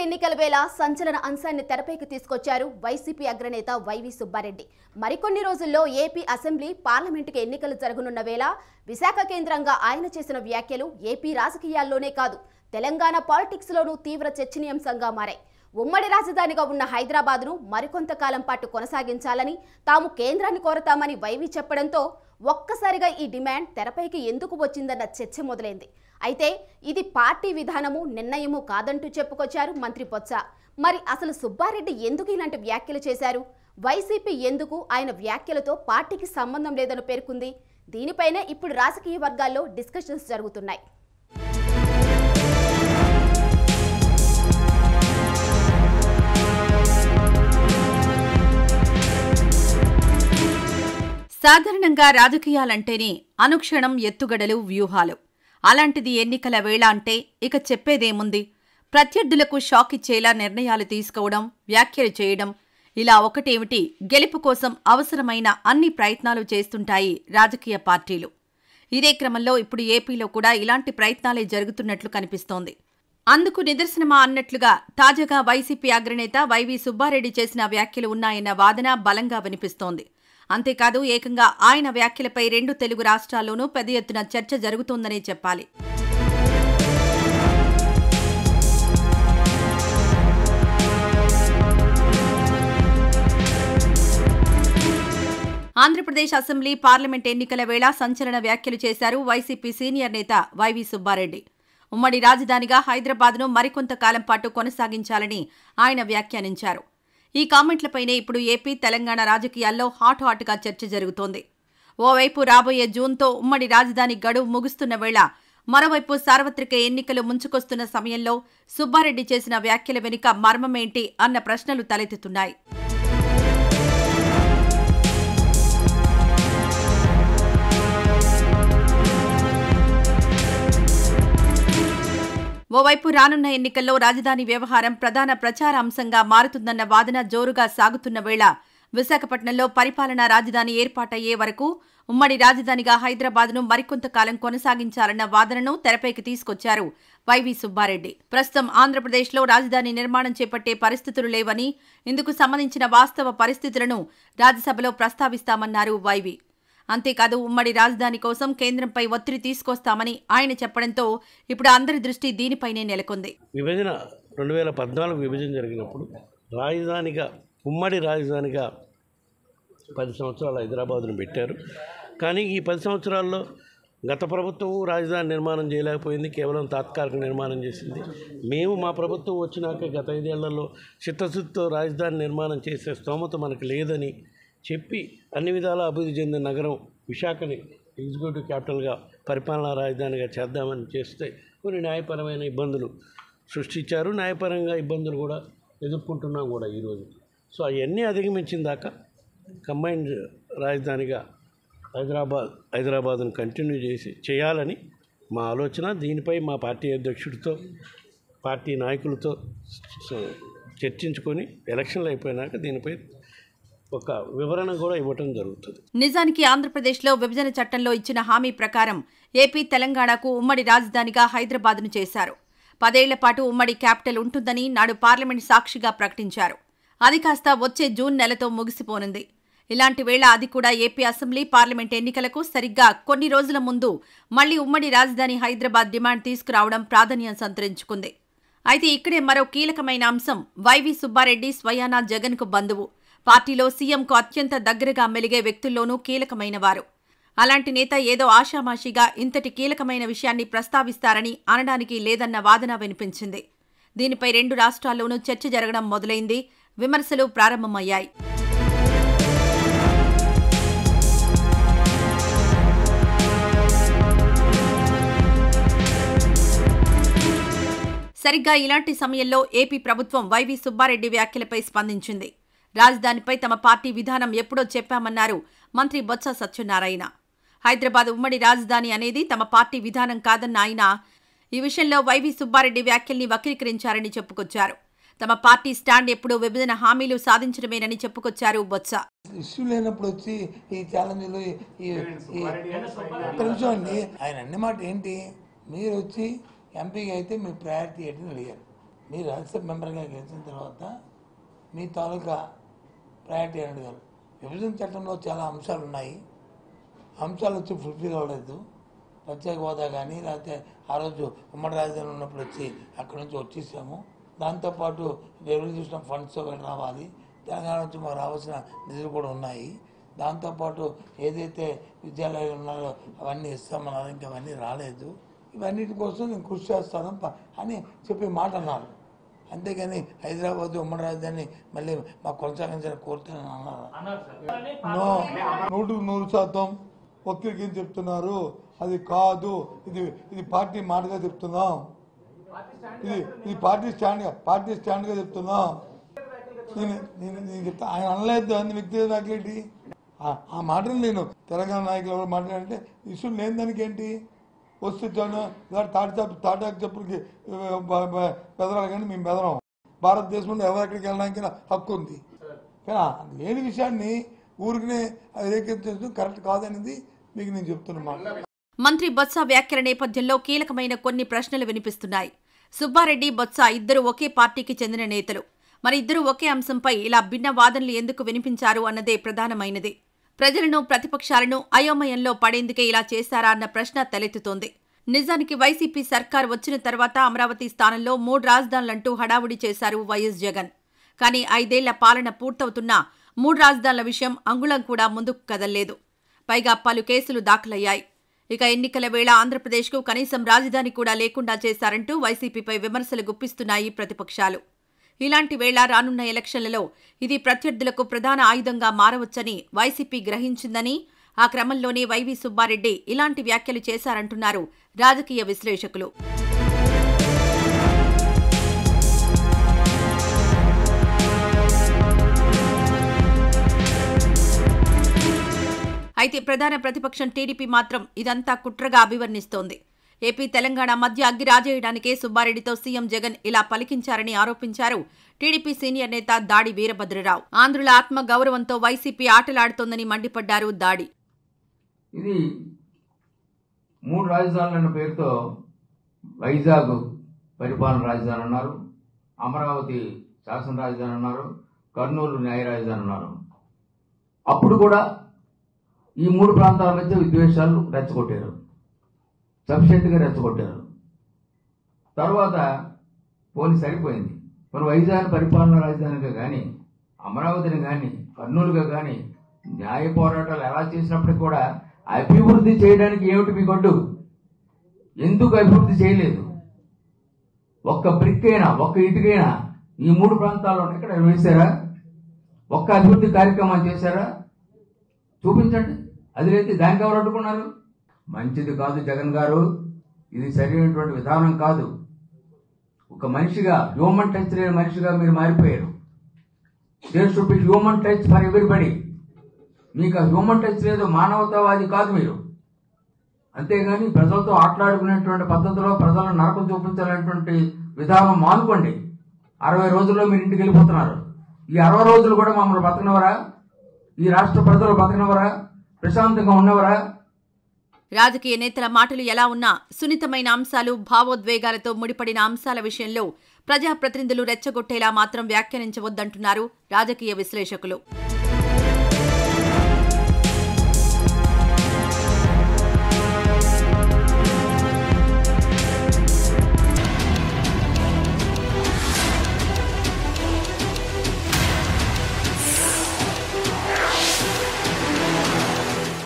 ఎన్నికల వేళ సంచలన అంశాన్ని తెరపైకి తీసుకొచ్చారు వైసీపీ అగ్రనేత వైవి సుబ్బారెడ్డి. మరికొన్ని రోజుల్లో ఏపీ అసెంబ్లీ, పార్లమెంటుకి ఎన్నికలు జరగనున్న వేళ విశాఖ కేంద్రంగా ఆయన చేసిన వ్యాఖ్యలు ఏపీ రాజకీయాల్లోనే కాదు, తెలంగాణ పాలిటిక్స్ లోనూ తీవ్ర చర్చనీయాంశంగా మారాయి. ఉమ్మడి రాజధానిగా ఉన్న హైదరాబాద్ను మరికొంతకాలం పాటు కొనసాగించాలని తాము కేంద్రాన్ని కోరతామని వైవి చెప్పడంతో ఒక్కసారిగా ఈ డిమాండ్ తెరపైకి ఎందుకు వచ్చిందన్న చర్చ మొదలైంది. అయితే ఇది పార్టీ విధానము, నిర్ణయము కాదంటూ చెప్పుకొచ్చారు మంత్రి బొత్స. మరి అసలు సుబ్బారెడ్డి ఎందుకు ఇలాంటి వ్యాఖ్యలు చేశారు? వైసీపీ ఎందుకు ఆయన వ్యాఖ్యలతో పార్టీకి సంబంధం లేదని పేర్కొంది? దీనిపైనే ఇప్పుడు రాజకీయ వర్గాల్లో డిస్కషన్స్ జరుగుతున్నాయి. సాధారణంగా రాజకీయాలంటేనే అనుక్షణం ఎత్తుగడలు, వ్యూహాలు. అలాంటిది ఎన్నికల వేళ అంటే ఇక చెప్పేదేముంది? ప్రత్యర్థులకు షాక్ ఇచ్చేలా నిర్ణయాలు తీసుకోవడం, వ్యాఖ్యలు చేయడం, ఇలా ఒకటేమిటి, గెలుపు కోసం అవసరమైన అన్ని ప్రయత్నాలు చేస్తుంటాయి రాజకీయ పార్టీలు. ఇదే క్రమంలో ఇప్పుడు ఏపీలో కూడా ఇలాంటి ప్రయత్నాలే జరుగుతున్నట్లు కనిపిస్తోంది. అందుకు నిదర్శనమా అన్నట్లుగా తాజాగా వైసీపీ అగ్రనేత వైవి సుబ్బారెడ్డి చేసిన వ్యాఖ్యలు ఉన్నాయన్న వాదన బలంగా వినిపిస్తోంది. అంతేకాదు, ఏకంగా ఆయన వ్యాఖ్యలపై 2 తెలుగు రాష్ట్రాల్లోనూ పెద్ద ఎత్తున చర్చ జరుగుతోందనే చెప్పాలి. ఆంధ్రప్రదేశ్ అసెంబ్లీ, పార్లమెంట్ ఎన్నికల వేళ సంచలన వ్యాఖ్యలు చేశారు వైసీపీ సీనియర్ నేత వైవి సుబ్బారెడ్డి. ఉమ్మడి రాజధానిగా హైదరాబాద్ను మరికొంతకాలం పాటు కొనసాగించాలని ఆయన వ్యాఖ్యానించారు. ఈ కామెంట్లపైనే ఇప్పుడు ఏపీ, తెలంగాణ రాజకీయాల్లో హాట్గా చర్చ జరుగుతోంది. ఓవైపు రాబోయే జూన్తో ఉమ్మడి రాజధాని గడువు ముగుస్తున్న వేళ, మరోవైపు సార్వత్రిక ఎన్నికలు ముంచుకొస్తున్న సమయంలో సుబ్బారెడ్డి చేసిన వ్యాఖ్యల వెనుక మర్మమేంటి అన్న ప్రశ్నలు తలెత్తుతున్నాయి. ఓవైపు రానున్న ఎన్నికల్లో రాజధాని వ్యవహారం ప్రధాన ప్రచార అంశంగా మారుతుందన్న వాదన జోరుగా సాగుతున్న వేళ, విశాఖపట్నంలో పరిపాలనా రాజధాని ఏర్పాటయ్యే వరకు ఉమ్మడి రాజధానిగా హైదరాబాద్ను మరికొంతకాలం కొనసాగించాలన్న వాదనను తెరపైకి తీసుకొచ్చారు వైవి సుబ్బారెడ్డి. ప్రస్తుతం ఆంధ్రప్రదేశ్లో రాజధాని నిర్మాణం చేపట్టే పరిస్థితులు లేవని, ఇందుకు సంబంధించిన వాస్తవ పరిస్థితులను రాజ్యసభలో ప్రస్తావిస్తామన్నారు వైవి. అంతేకాదు, ఉమ్మడి రాజధాని కోసం కేంద్రంపై ఒత్తిడి తీసుకొస్తామని ఆయన చెప్పడంతో ఇప్పుడు అందరి దృష్టి దీనిపైనే నెలకొంది. విభజన 2014 విభజన జరిగినప్పుడు ఉమ్మడి రాజధానిగా 10 సంవత్సరాలు హైదరాబాదును పెట్టారు. కానీ ఈ 10 సంవత్సరాల్లో గత ప్రభుత్వం రాజధాని నిర్మాణం చేయలేకపోయింది, కేవలం తాత్కాలిక నిర్మాణం చేసింది. మేము మా ప్రభుత్వం వచ్చినాక గత 5 ఏళ్లలో చిత్తశుద్ధితో రాజధాని నిర్మాణం చేసే స్తోమత మనకు లేదని చెప్పి అన్ని విధాలా అభివృద్ధి చెందిన నగరం విశాఖని ఎగ్జిక్యూటివ్ క్యాపిటల్గా, పరిపాలనా రాజధానిగా చేద్దామని చేస్తే కొన్ని న్యాయపరమైన ఇబ్బందులు సృష్టించారు. న్యాయపరంగా ఇబ్బందులు కూడా ఎదుర్కొంటున్నాం కూడా ఈరోజు. సో అవన్నీ అధిగమించిన దాకా కంబైన్డ్ రాజధానిగా హైదరాబాద్ను కంటిన్యూ చేయాలని మా ఆలోచన. దీనిపై మా పార్టీ అధ్యక్షుడితో, పార్టీ నాయకులతో చర్చించుకొని ఎలక్షన్లు అయిపోయినాక దీనిపై ఒక వివరణ కూడా ఇవ్వటం జరుగుతుంది. నిజానికి ఆంధ్రప్రదేశ్లో విభజన చట్టంలో ఇచ్చిన హామీ ప్రకారం ఏపీ, తెలంగాణకు ఉమ్మడి రాజధానిగా హైదరాబాద్ను చేశారు. 10 ఏళ్ల పాటు ఉమ్మడి క్యాపిటల్ ఉంటుందని నాడు పార్లమెంట్ సాక్షిగా ప్రకటించారు. అది కాస్త వచ్చే జూన్ నెలతో ముగిసిపోనుంది. ఇలాంటి వేళ అది కూడా ఏపీ అసెంబ్లీ, పార్లమెంట్ ఎన్నికలకు సరిగ్గా కొన్ని రోజుల ముందు మళ్లీ ఉమ్మడి రాజధాని హైదరాబాద్ డిమాండ్ తీసుకురావడం ప్రాధాన్యం సంతరించుకుంది. అయితే ఇక్కడే మరో కీలకమైన అంశం, వైవి సుబ్బారెడ్డి స్వయానా జగన్కు బంధువు, పార్టీలో సీఎంకు అత్యంత దగ్గరగా మెలిగే వ్యక్తుల్లోనూ కీలకమైన వారు. అలాంటి నేత ఏదో ఆషామాషిగా ఇంతటి కీలకమైన విషయాన్ని ప్రస్తావిస్తారని అనడానికి లేదన్న వాదన వినిపించింది. దీనిపై 2 రాష్ట్రాల్లోనూ చర్చ జరగడం మొదలైంది, విమర్శలు ప్రారంభమయ్యాయి. సరిగ్గా ఇలాంటి సమయంలో ఏపీ ప్రభుత్వం వైవి సుబ్బారెడ్డి వ్యాఖ్యలపై స్పందించింది. రాజధానిపై తమ పార్టీ విధానం ఎప్పుడో చెప్పామన్నారు మంత్రి బొత్స సత్యనారాయణ. హైదరాబాద్ ఉమ్మడి రాజధాని అనేది తమ పార్టీ విధానం కాదన్న ఆయన ఈ విషయంలో వైవి సుబ్బారెడ్డి వ్యాఖ్యల్ని వక్రీకరించారని చెప్పుకొచ్చారు. తమ పార్టీ స్టాండ్ ఎప్పుడూ విభజన హామీలు సాధించడమేనని చెప్పుకొచ్చారు బొత్స. ఇష్యూ లేనప్పుడు వచ్చి ఈ ఛాలెంజ్లు ఆయన అన్న మాట ఏంటి, మీరు వచ్చి ఎంపీగా అయితే మీ ప్రయారిటీ ఏంటని అడిగారు. మీరు రాజ్యసభ మెంబర్గా గెలిచిన తర్వాత మీ తాలూకా ప్రయారిటీ అని అడిగారు. విభజన చట్టంలో చాలా అంశాలు ఉన్నాయి, అంశాలు వచ్చి ఫుల్ఫిల్ అవ్వలేదు. ప్రత్యేక హోదా కానీ లేకపోతే ఆ రోజు ఉమ్మడి రాజధాని ఉన్నప్పుడు వచ్చి అక్కడి నుంచి వచ్చేసాము. దాంతోపాటు రెవల్యూషన్ ఫండ్స్ రావాలి, తెలంగాణ నుంచి మాకు రావాల్సిన నిధులు కూడా ఉన్నాయి. దాంతోపాటు ఏదైతే విద్యాలయాలు ఉన్నాయో అవన్నీ ఇస్తామన్నారు, ఇంకా అవన్నీ రాలేదు. ఇవన్నిటి కోసం నేను కృషి చేస్తాను అని చెప్పి మాట అన్నారు. అంతేగాని హైదరాబాద్ ఉమ్మడి రాజధాని మళ్ళీ మాకు కొనసాగించిన కోరుతానని అన్నారు. 100% ఒక్కరికి చెప్తున్నారు, అది కాదు, ఇది పార్టీ మాటగా చెప్తున్నాం, ఇది పార్టీ స్టాండ్గా చెప్తున్నాం. నేను చెప్తా, ఆయన అనలేదు అన్ని వ్యక్తిగత నాకేంటి ఆ మాటలు. నేను తెలంగాణ నాయకులు ఎవరు మాట్లాడంటే ఇష్యూ లేని దానికి ఏంటి, వస్తే తాటాకు చెప్పులకి బెదరాలి, కానీ మేము బెదరం. భారతదేశంలో ఎవరెక్కడికి వెళ్ళడానికి హక్కు ఉంది, కానీ లేని విషయాన్ని ఊరికినే రేకెత్తడం కరెక్ట్ కాదనేది మీకు నేను చెప్తున్నా. మంత్రి బొత్స వ్యాఖ్యల నేపథ్యంలో కీలకమైన కొన్ని ప్రశ్నలు వినిపిస్తున్నాయి. సుబ్బారెడ్డి, బొత్స ఇద్దరు ఒకే పార్టీకి చెందిన నేతలు. మరి ఇద్దరు ఒకే అంశంపై ఇలా భిన్న వాదనలు ఎందుకు వినిపించారు అన్నదే ప్రధానమైనది. ప్రజలను, ప్రతిపక్షాలను అయోమయంలో పడేందుకే ఇలా చేశారా అన్న ప్రశ్న తలెత్తుతోంది. నిజానికి వైసీపీ సర్కార్ వచ్చిన తర్వాత అమరావతి స్థానంలో 3 రాజధానులంటూ హడావుడి చేశారు వైఎస్ జగన్. కానీ 5 ఏళ్ల పాలన పూర్తవుతున్నా 3 రాజధానుల విషయం అంగుళం కూడా ముందుకు కదల్లేదు. పైగా పలు కేసులు దాఖలయ్యాయి. ఇక ఎన్నికల వేళ ఆంధ్రప్రదేశ్కు కనీసం రాజధాని కూడా లేకుండా చేశారంటూ వైసీపీపై విమర్శలు గుప్పిస్తున్నాయి ప్రతిపక్షాలు. ఇలాంటి వేళ రానున్న ఎలక్షన్లలో ఇది ప్రత్యర్థులకు ప్రధాన ఆయుధంగా మారవచ్చని వైసీపీ గ్రహించిందని, ఆ క్రమంలోనే వైవీ సుబ్బారెడ్డి ఇలాంటి వ్యాఖ్యలు చేశారంటున్నారు రాజకీయ విశ్లేషకులు. అయితే ప్రధాన ప్రతిపక్షం టీడీపీ మాత్రం ఇదంతా కుట్రగా అభివర్ణిస్తోంది. ఏపీ, తెలంగాణ మధ్య అగ్గి రాజేయడానికే సుబ్బారెడ్డితో సీఎం జగన్ ఇలా పలికించారని ఆరోపించారు టీడీపీ సీనియర్ నేత దాడి వీరభద్రరావు. ఆంధ్రుల ఆత్మ గౌరవంతో వైసీపీ ఆటలాడుతోందని మండిపడ్డారు దాడి. ఇది 3 రాజధానులన్న పేరుతో వైజాగ్ పరిపాలన రాజధాని అన్నారు, అమరావతి శాసన రాజధాని అన్నారు, కర్నూలు న్యాయ రాజధాని అన్నారు. అప్పుడు కూడా ఈ 3 ప్రాంతాల మధ్య విద్వేషాలు రెచ్చగొట్టారు, సఫిషియెంట్గా రెచ్చగొట్టారు. తర్వాత పోనీ సరిపోయింది, మరి వైజాగ్ పరిపాలన రాజధానిగా కానీ, అమరావతిని కానీ, కర్నూలుగా కానీ న్యాయ పోరాటాలు ఎలా చేసినప్పటికీ కూడా అభివృద్ధి చేయడానికి ఏమిటి మీ గొడ్డు? ఎందుకు అభివృద్ధి చేయలేదు? ఒక్క బ్రిక్ అయినా, ఒక్క ఇటుకైనా ఈ 3 ప్రాంతాల్లో ఎక్కడ వేశారా? ఒక్క అభివృద్ధి కార్యక్రమాలు చేశారా? చూపించండి. అది లేదు, దానికి ఎవరు అడ్డుకున్నారు? మంచిది కాదు జగన్ గారు, ఇది సరైనటువంటి విధానం కాదు. ఒక మనిషిగా, హ్యూమన్ టచ్ లేని మనిషిగా మీరు మారిపోయారు. There should be human touch for everybody. మీకు ఆ హ్యూమన్ టచ్ లేదు, మానవతావాది కాదు మీరు. అంతేగాని ప్రజలతో ఆటలాడుకునేటువంటి పద్ధతిలో ప్రజలను నరకం చూపించాలనేటువంటి విధానం మానుకోండి. 60 రోజుల్లో మీరు ఇంటికి వెళ్ళిపోతున్నారు. ఈ 60 రోజులు కూడా మమ్మల్ని బతకనవరా? ఈ రాష్ట్ర ప్రజలు బతకనవరా? ప్రశాంతంగా ఉన్నవరా? రాజకీయ నేతల మాటలు ఎలా ఉన్నా సున్నితమైన అంశాలు, భావోద్వేగాలతో ముడిపడిన అంశాల విషయంలో ప్రజాప్రతినిధులు రెచ్చగొట్టేలా మాత్రం వ్యాఖ్యానించవద్దంటున్నారు రాజకీయ విశ్లేషకులు.